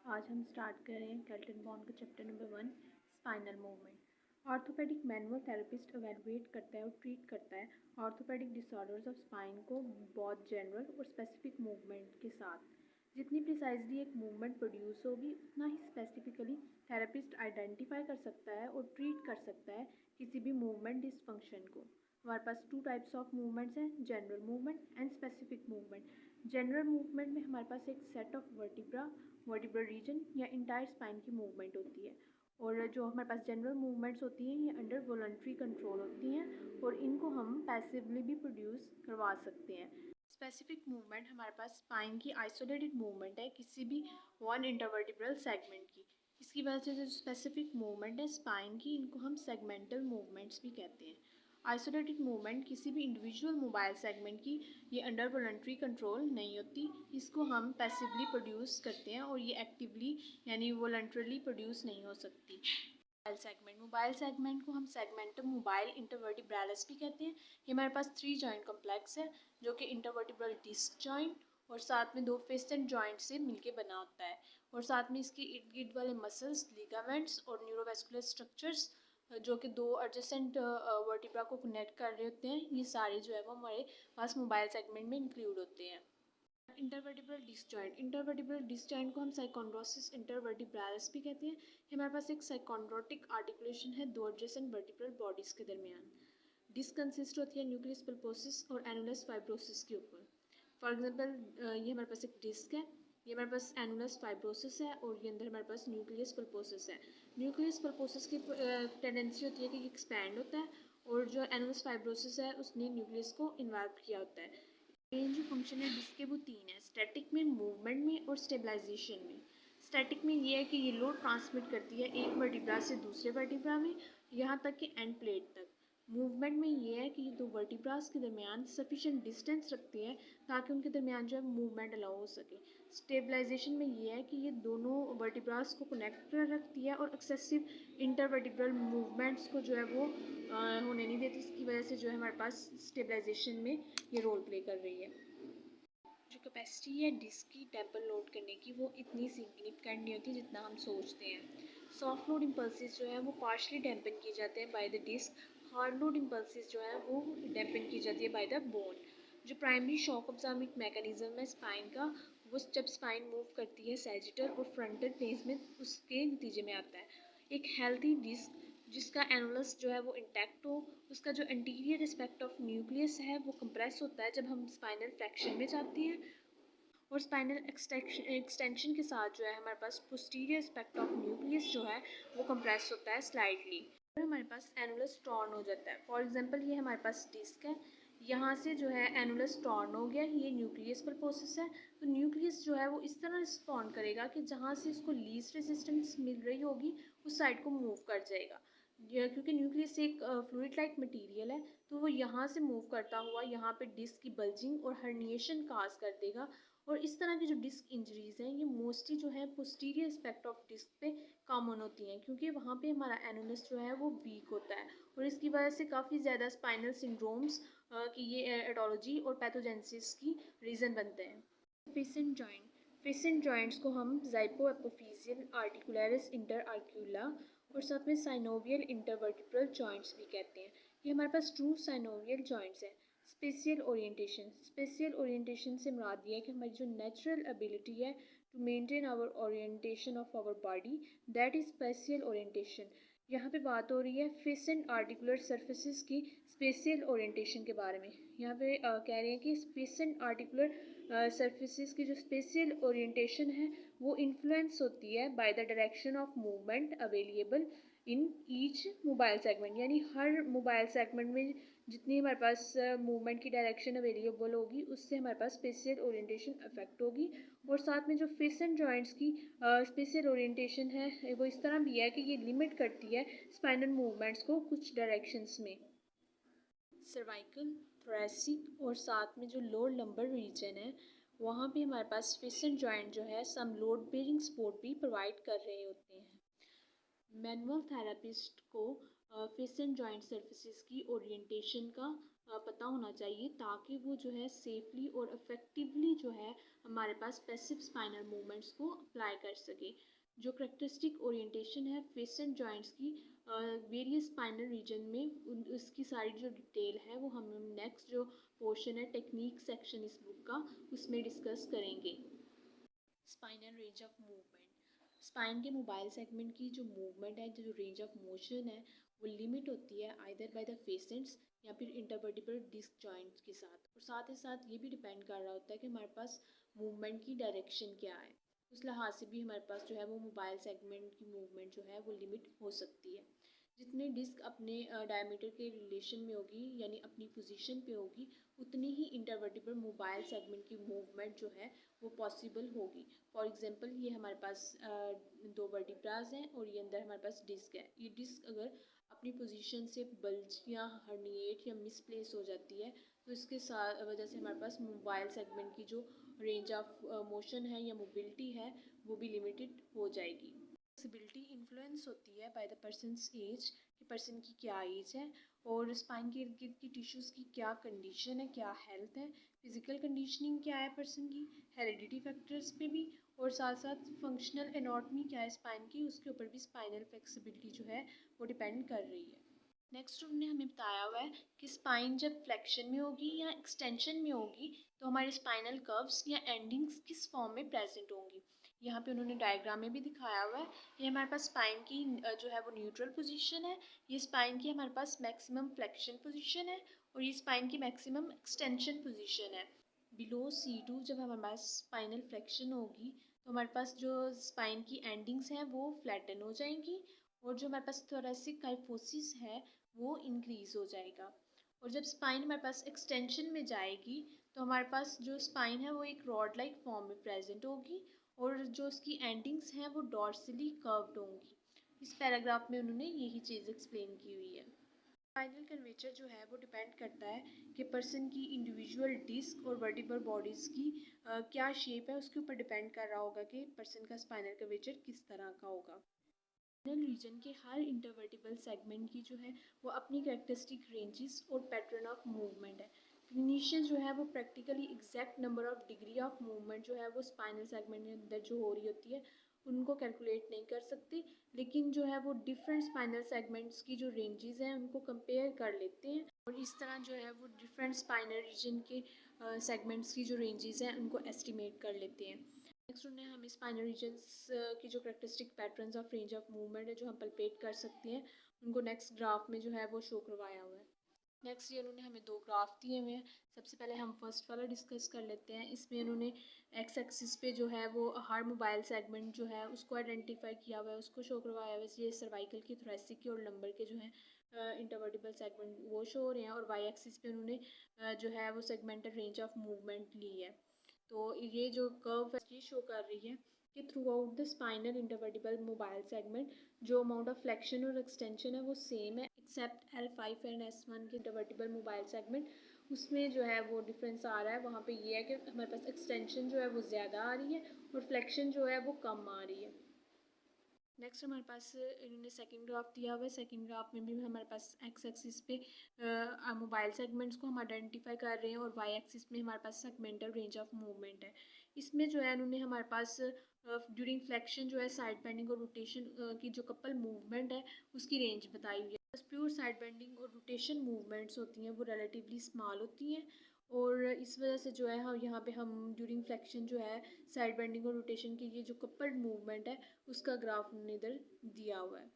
आज हम स्टार्ट कर रहे हैं केल्टन बॉन्ड का chapter number 1 spinal movement. Orthopaedic manual therapist evaluate करता है और ट्रीट करता है ऑर्थोपेडिक डिसऑर्डर्स ऑफ स्पाइन को बहुत जनरल और स्पेसिफिक मूवमेंट के साथ। जितनी प्रिसाइजली एक मूवमेंट प्रोड्यूस होगी उतना ही स्पेसिफिकली थेरेपिस्ट आइडेंटिफाई कर सकता है और ट्रीट कर सकता है किसी भी मूवमेंट डिसफंक्शन को। हमारे पास टू टाइप्स ऑफ मूवमेंट्स हैं, general movement and specific movement. General movement में हमारे पास एक सेट ऑफ वर्टिब्रल रीजन या इंटायर स्पाइन की मूवमेंट होती है, और जो हमारे पास जनरल मूवमेंट्स होती हैं ये अंडर वॉलंटरी कंट्रोल होती हैं और इनको हम पैसिवली भी प्रोड्यूस करवा सकते हैं। स्पेसिफिक मूवमेंट हमारे पास स्पाइन की आइसोलेटेड मूवमेंट है किसी भी वन इंटरवर्टिब्रल सेगमेंट की। इसकी वजह से जो स्पेसिफिक मूवमेंट है स्पाइन की, इनको हम सेगमेंटल मूवमेंट्स भी कहते हैं। आइसोलेटेड मूवमेंट किसी भी इंडिविजुअल मोबाइल सेगमेंट की, ये अंडर वॉलंटरी कंट्रोल नहीं होती, इसको हम पैसिवली प्रोड्यूस करते हैं और ये एक्टिवली यानी वॉलंटरली प्रोड्यूस नहीं हो सकती। मोबाइल सेगमेंट को हम सेगमेंटम मोबाइल इंटरवर्टिब्रालिस भी कहते हैं। ये हमारे पास 3 जॉइंट कॉम्प्लेक्स है जो कि इंटरवर्टिब्रल डिस्क जॉइंट और साथ में 2 फिस्टेंट जॉइंट से मिलके बना होता है, और साथ में इसके इर्द गिर्द वाले मसल्स, लिगामेंट्स और न्यूरोवेस्कुलर स्ट्रक्चर्स जो कि 2 एडजेसेंट वर्टिब्रा को कनेक्ट कर रहे होते हैं, ये सारे जो है वो हमारे पास मोबाइल सेगमेंट में इंक्लूड होते हैं। इंटरवर्टिब्रल डिस्क जॉइंट को हम साइकोंड्रोसिस इंटरवर्टिब्रालिस भी कहते हैं। ये हमारे पास एक साइकोंड्रोटिक आर्टिकुलेशन है 2 एडजेसेंट वर्टिब्रल बॉडीज के दरमियान। डिस्क कंसिस्ट होती है न्यूक्लियस पल्पोसिस और एनुलस फाइब्रोसिस के ऊपर। फॉर एग्जांपल ये हमारे पास एक डिस्क है, ये हमारे पास एनुलस फाइब्रोसिस है और ये अंदर हमारे पास न्यूक्लियस पल्पोसिस है। न्यूक्लियस पल्पोसिस की टेंडेंसी होती है कि ये एक्सपैंड होता है, और जो एनुलस फाइब्रोसिस है उसने न्यूक्लियस को इन्वाल्व किया होता है। मेन जो फंक्शन है डिस्क के वो 3 है, स्टैटिक में, मूवमेंट में और स्टेबलाइजेशन में। स्टैटिक में ये है कि ये लोड ट्रांसमिट करती है एक वर्टिब्रा से दूसरे वर्टिब्रा में, यहाँ तक कि एंड प्लेट तक। मूवमेंट में ये है कि ये 2 वर्टिब्रास के दरमियान सफिशेंट डिस्टेंस रखती है ताकि उनके दरमियान जो है मूवमेंट अलाउ हो सके। स्टेबलाइजेशन में ये है कि ये दोनों वर्टिब्रास को कनेक्ट कर रखती है और एक्सेसिव इंटरवर्टिब्रल मूवमेंट्स को जो है वो होने नहीं देती। इसकी वजह से जो है हमारे पास स्टेबलाइजेशन में ये रोल प्ले कर रही है। जो कैपेसिटी है डिस्क की टेम्पल लोड करने की, वो इतनी सिग्निफिकेंट नहीं होती जितना हम सोचते हैं। सॉफ्ट लोड इम्पल्सिस जो है वो पार्शली डैम्पन किए जाते हैं by the disc. Hard load impulses जो है वो डैम्पन की जाती है बाय द बोन। जो प्राइमरी शॉक ऑब्जर्विंग मैकेनिज्म है स्पाइन का, वो जब स्पाइन मूव करती है सैजिटल और फ्रंटल प्लेन्स में, उसके नतीजे में आता है। एक हेल्थी डिस्क जिसका एनुलस जो है वो इंटैक्ट हो, उसका जो एंटीरियर एस्पेक्ट ऑफ न्यूक्लियस है वो कंप्रेस होता है जब हम स्पाइनल फ्लेक्शन में जाते हैं, और स्पाइनल एक्सटेंशन के साथ जो है हमारे पास पोस्टीरियर एस्पेक्ट ऑफ न्यूक्लियस जो है वो कंप्रेस होता है स्लाइटली, और हमारे पास एनुलस टॉर्न हो जाता है। फॉर एग्जांपल ये हमारे पास डिस्क है, यहाँ से जो है एनुलस टॉर्न हो गया, ये न्यूक्लियस पर प्रोसेस है। तो न्यूक्लियस जो है वो इस तरह रिस्पॉन्ड करेगा कि जहाँ से इसको लीस्ट रेजिस्टेंस मिल रही होगी उस साइड को मूव कर जाएगा। क्योंकि न्यूक्लियस एक फ्लूइड लाइक मटेरियल है, तो वो यहाँ से मूव करता हुआ यहाँ पे डिस्क की बल्जिंग और हर्निएशन काज कर देगा। और इस तरह की जो डिस्क इंजरीज हैं ये मोस्टली जो है पोस्टीरियर एस्पेक्ट ऑफ डिस्क पे कॉमन होती हैं, क्योंकि वहाँ पे हमारा एनुलस जो है वो वीक होता है, और इसकी वजह से काफ़ी ज़्यादा स्पाइनल सिंड्रोम्स की ये एटोलॉजी और पैथोजेनेसिस की रीज़न बनते हैं। फेसेंट जॉइंट, फेसेंट जॉइंट्स को हम ज़ाइपो एपोफिजियल आर्टिकुलरिस इंटर आर्क्यूला और साथ में साइनोवियल इंटरवर्टिब्रल जॉइंट्स भी कहते हैं। ये हमारे पास ट्रू साइनोवियल जॉइंट्स हैं। स्पेशियल ओरिएंटेशन, स्पेशियल ओरिएंटेशन से मुराद ये है कि हमारी जो नेचुरल एबिलिटी है to maintain our orientation of our body, that is spatial orientation. यहाँ पे बात हो रही है फेसेंट आर्टिकुलर सर्फेसिस की स्पेशियल ओरिएंटेशन के बारे में। यहाँ पे कह रहे हैं कि फेसेंट आर्टिकुलर सर्फेसिस की जो स्पेशियल ओरिएंटेशन है वो इन्फ्लुएंस होती है by the direction of movement available in each mobile segment, यानी हर मोबाइल सेगमेंट में जितनी हमारे पास मूवमेंट की डायरेक्शन अवेलेबल होगी उससे हमारे पास स्पेशियल ओरिएंटेशन अफेक्ट होगी। और साथ में जो फेसेंट जॉइंट्स की स्पेशियल ओरिएंटेशन है वो इस तरह भी है कि ये लिमिट करती है स्पाइनल मूवमेंट्स को कुछ डायरेक्शंस में। सर्वाइकल, थोरेसिक और साथ में जो लोअर लंबर रीजन है वहाँ पे हमारे पास फेसेंट जॉइंट जो है सम लोड बेयरिंग सपोर्ट भी प्रोवाइड कर रहे होते हैं। मैनुअल थेरेपिस्ट को फेसेंट जॉइंट सर्फेसिस की ओरिएंटेशन का पता होना चाहिए ताकि वो जो है सेफली और इफ़ेक्टिवली जो है हमारे पास पैसिव स्पाइनल मूवमेंट्स को अप्लाई कर सके। जो करेक्टरिस्टिक ओरिएंटेशन है फेसेंट जॉइंट्स की वेरियस स्पाइनल रीजन में उसकी सारी जो डिटेल है वो हम नेक्स्ट जो पोर्शन है टेक्निक सेक्शन इस बुक का उसमें डिस्कस करेंगे। Spinal range of movement, spine के मोबाइल सेगमेंट की जो मूवमेंट है जो रेंज ऑफ मोशन है वो लिमिट होती है आइदर बाय द फेसेंट्स या फिर इंटरवर्टिब्रल डिस्क जॉइंट्स के साथ, और साथ ही साथ ये भी डिपेंड कर रहा होता है कि हमारे पास मूवमेंट की डायरेक्शन क्या है। उस लिहाज से भी हमारे पास जो है वो मोबाइल सेगमेंट की मूवमेंट जो है वो लिमिट हो सकती है। जितने डिस्क अपने डायमीटर के रिलेशन में होगी यानी अपनी पोजीशन पे होगी उतनी ही इंटरवर्टिब्रल मोबाइल सेगमेंट की मूवमेंट जो है वो पॉसिबल होगी। फॉर एग्जांपल ये हमारे पास दो वर्टिब्रास हैं और ये अंदर हमारे पास डिस्क है। ये डिस्क अगर अपनी पोजीशन से बल्ज या हर्निएट या मिसप्लेस हो जाती है तो इसके साथ वजह से हमारे पास मोबाइल सेगमेंट की जो रेंज ऑफ मोशन है या मोबिलिटी है वो भी लिमिटेड हो जाएगी। फ्लेक्सिबिलिटी इन्फ्लुएंस होती है बाय द पर्सनस एज कि पर्सन की क्या एज है और स्पाइन के इर्द गिर्द की टिश्यूज़ की क्या कंडीशन है, क्या हेल्थ है, फिजिकल कंडीशनिंग क्या है पर्सन की, हेरिडिटी फैक्टर्स पे भी, और साथ साथ फंक्शनल एनाटॉमी क्या है स्पाइन की उसके ऊपर भी स्पाइनल फ्लेक्सिबिलिटी जो है वो डिपेंड कर रही है। नेक्स्ट उन्होंने हमें बताया हुआ है कि स्पाइन जब फ्लेक्शन में होगी या एक्सटेंशन में होगी तो हमारे स्पाइनल कर्व्स या एंडिंग्स किस फॉर्म में प्रेजेंट होंगी। यहाँ पे उन्होंने डायग्राम में भी दिखाया हुआ है। ये हमारे पास स्पाइन की जो है वो न्यूट्रल पोजीशन है, ये स्पाइन की हमारे पास मैक्सिमम फ्लेक्शन पोजीशन है और ये स्पाइन की मैक्सिमम एक्सटेंशन पोजीशन है। बिलो C2 जब हमारे पास स्पाइनल फ्लेक्शन होगी तो हमारे पास जो स्पाइन की एंडिंग्स हैं वो फ्लैटन हो जाएंगी और जो हमारे पास थोरेसिक काइफोसिस है वो इंक्रीज हो जाएगा। और जब स्पाइन हमारे पास एक्सटेंशन में जाएगी तो हमारे पास जो स्पाइन है वो एक रॉड लाइक फॉर्म में प्रेजेंट होगी और जो उसकी एंडिंग्स हैं वो डॉर्सली कर्व्ड होंगी। इस पैराग्राफ में उन्होंने यही चीज़ एक्सप्लेन की हुई है। स्पाइनल कर्वेचर जो है वो डिपेंड करता है कि पर्सन की इंडिविजुअल डिस्क और वर्टिब्रल बॉडीज़ की क्या शेप है उसके ऊपर डिपेंड कर रहा होगा कि पर्सन का स्पाइनल कर्वेचर किस तरह का होगा। स्पाइनल रीजन के हर इंटरवर्टिबल सेगमेंट की जो है वो अपनी कैरेक्टरिस्टिक रेंजेस और पैटर्न ऑफ मूवमेंट है। क्लिनिशियन जो है वो practically exact number of degree of movement जो है वो स्पाइनल सेगमेंट के अंदर जो हो रही होती है उनको कैलकुलेट नहीं कर सकती, लेकिन जो है वो डिफरेंट स्पाइनल सेगमेंट्स की जो रेंजेस हैं उनको कंपेयर कर लेते हैं और इस तरह जो है वो डिफरेंट स्पाइनल रीजन के सेगमेंट्स की जो रेंजेस हैं उनको एस्टिमेट कर लेते हैं। नेक्स्ट उन्हें हमें स्पाइनल रीजन्स की जो characteristic patterns of range of movement है जो हम पल्पेट कर सकते हैं उनको नेक्स्ट ग्राफ में जो है वो शो करवाया हुआ है। नेक्स्ट ये उन्होंने हमें दो ग्राफ दिए हुए हैं। सबसे पहले हम फर्स्ट वाला डिस्कस कर लेते हैं। इसमें उन्होंने एक्स एक्सिस पे जो है वो हर मोबाइल सेगमेंट जो है उसको आइडेंटिफाई किया हुआ है, उसको शो करवाया हुआ है। ये सर्वाइकल की, थोरेसिक की और लंबर के जो है इंटरवर्टिबल सेगमेंट वो शो हो रहे हैं और वाई एक्सिस पे उन्होंने जो है वो सेगमेंटल रेंज ऑफ मूवमेंट ली है। तो ये जो कर्व है ये शो कर रही है कि through out the spinal intervertebral mobile segment जो अमाउंट ऑफ फ्लेक्शन और एक्सटेंशन है वो सेम है एक्सेप्ट L5 एंड S1 के इंटरवर्टिबल मोबाइल सेगमेंट, उसमें जो है वो डिफरेंस आ रहा है। वहाँ पे ये है कि हमारे पास एक्सटेंशन जो है वो ज़्यादा आ रही है और फ्लेक्शन जो है वो कम आ रही है। नेक्स्ट हमारे पास इन्होंने सेकंड ग्राफ दिया हुआ है। सेकंड ग्राफ में भी हमारे पास एक्स एक्सिस पे मोबाइल सेगमेंट्स को हम आइडेंटिफाई कर रहे हैं और वाई एक्सिस में हमारे पास सेगमेंटल रेंज ऑफ मूवमेंट है। इसमें जो है उन्होंने हमारे पास ड्यूरिंग फ्लेक्शन जो है साइड बेंडिंग और रोटेशन की जो कपल मूवमेंट है उसकी रेंज बताई हुई है। प्योर साइड बेंडिंग और रोटेशन मूवमेंट्स होती हैं वो रिलेटिवली स्मॉल होती हैं और इस वजह से जो है हम यहाँ पे हम ड्यूरिंग फ्लेक्शन जो है साइड बेंडिंग और रोटेशन की ये जो कपल्ड मूवमेंट है उसका ग्राफ उन्होंने इधर दिया हुआ है।